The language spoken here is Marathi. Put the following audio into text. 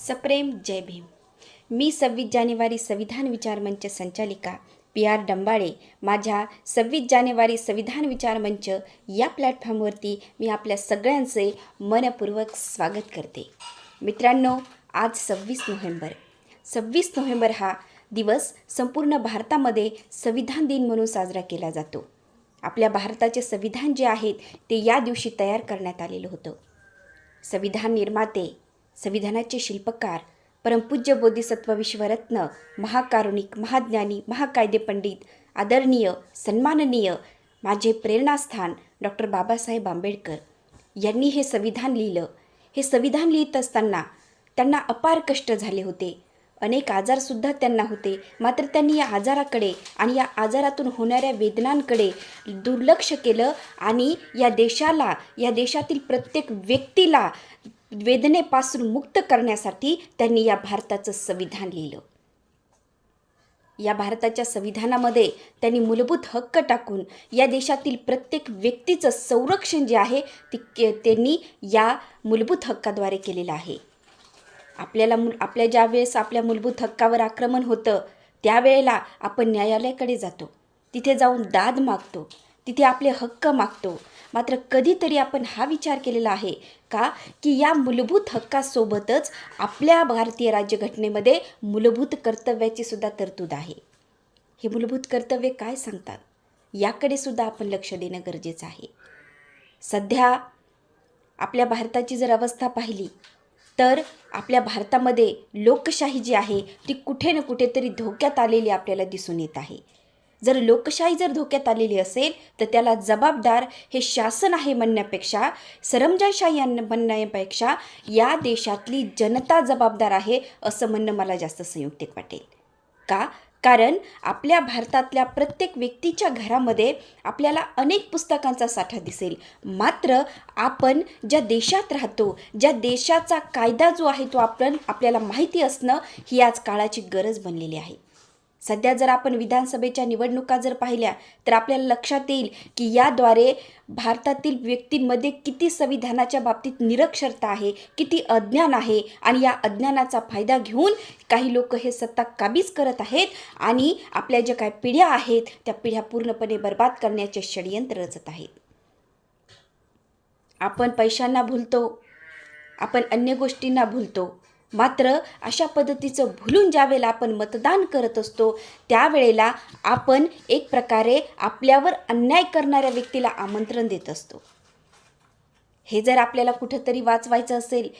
सप्रेम जय भीम. मी 26 जानेवारी संविधान विचार मंच संचालिका PR डंबाळे. माझ्या 26 जानेवारी संविधान विचार मंच या प्लॅटफॉर्मवरती मी आपल्या सगळ्यांचे मनपूर्वक स्वागत करते. मित्रांनो, आज 26 नोव्हेंबर हा दिवस संपूर्ण भारतामध्ये संविधान दिन म्हणून साजरा केला जातो. आपल्या भारताचे संविधान जे आहेत ते या दिवशी तयार करण्यात आलेलं होतं. संविधान निर्माते, संविधानाचे शिल्पकार, परमपूज्य बोधिसत्व विश्वरत्न, महाकारुणिक, महाज्ञानी, महाकायदे पंडित, आदरणीय, सन्माननीय माझे प्रेरणास्थान डॉक्टर बाबासाहेब आंबेडकर यांनी हे संविधान लिहिलं. हे संविधान लिहित असताना त्यांना अपार कष्ट झाले होते. अनेक आजारसुद्धा त्यांना होते. मात्र त्यांनी या आजाराकडे आणि या आजारातून होणाऱ्या वेदनांकडे दुर्लक्ष केलं आणि या देशाला, या देशातील प्रत्येक व्यक्तीला वेदनेपासून मुक्त करण्यासाठी त्यांनी या भारताचं संविधान लिहिलं. या भारताच्या संविधानामध्ये त्यांनी मूलभूत हक्क टाकून या देशातील प्रत्येक व्यक्तीचं संरक्षण जे आहे ते त्यांनी या मूलभूत हक्काद्वारे केलेलं आहे. आपल्या ज्या वेळेस आपल्या मूलभूत हक्कावर आक्रमण होतं त्यावेळेला आपण न्यायालयाकडे जातो, तिथे जाऊन दाद मागतो, तिथे आपले हक्क मागतो. मात्र कधीतरी आपण हा विचार केलेला आहे का की या मूलभूत हक्कासोबतच आपल्या भारतीय राज्यघटनेमध्ये मूलभूत कर्तव्याची सुद्धा तरतूद आहे. हे मूलभूत कर्तव्य काय सांगतात याकडे सुद्धा आपण लक्ष देणं गरजेचं आहे. सध्या आपल्या भारताची जर अवस्था पाहिली तर आपल्या भारतामध्ये लोकशाही जी आहे ती कुठे ना कुठेतरी धोक्यात आलेली आपल्याला दिसून येत आहे. जर लोकशाही धोक्यात आलेली असेल तर त्याला जबाबदार हे शासन आहे म्हणण्यापेक्षा, सरंजामशाही म्हणण्यापेक्षा या देशातली जनता जबाबदार आहे असं म्हणणं मला जास्त संयुक्तिक वाटेल. का? कारण आपल्या भारतातल्या प्रत्येक व्यक्तीच्या घरामध्ये आपल्याला अनेक पुस्तकांचा साठा दिसेल. मात्र आपण ज्या देशात राहतो, ज्या देशाचा कायदा जो आहे तो आपल्याला माहिती असणं ही आज काळाची गरज बनलेली आहे. सध्या जर आपण विधानसभेच्या निवडणुका जर पाहिल्या तर आपल्याला लक्षात येईल की याद्वारे भारतातील व्यक्तींमध्ये किती संविधानाच्या बाबतीत निरक्षरता आहे, किती अज्ञान आहे आणि या अज्ञानाचा फायदा घेऊन काही लोक हे सत्ता काबीज करत आहेत आणि आपल्या ज्या काही पिढ्या आहेत त्या पिढ्या पूर्णपणे बर्बाद करण्याचे षडयंत्र रचत आहेत. आपण पैशांना भुलतो, आपण अन्य गोष्टींना भुलतो. मात्र अशा पद्धतीचं भुलून ज्यावेळेला आपण मतदान करत असतो त्यावेळेला आपण एक प्रकारे आपल्यावर अन्याय करणाऱ्या व्यक्तीला आमंत्रण देत असतो. हे जर आपल्याला कुठंतरी वाचवायचं असेल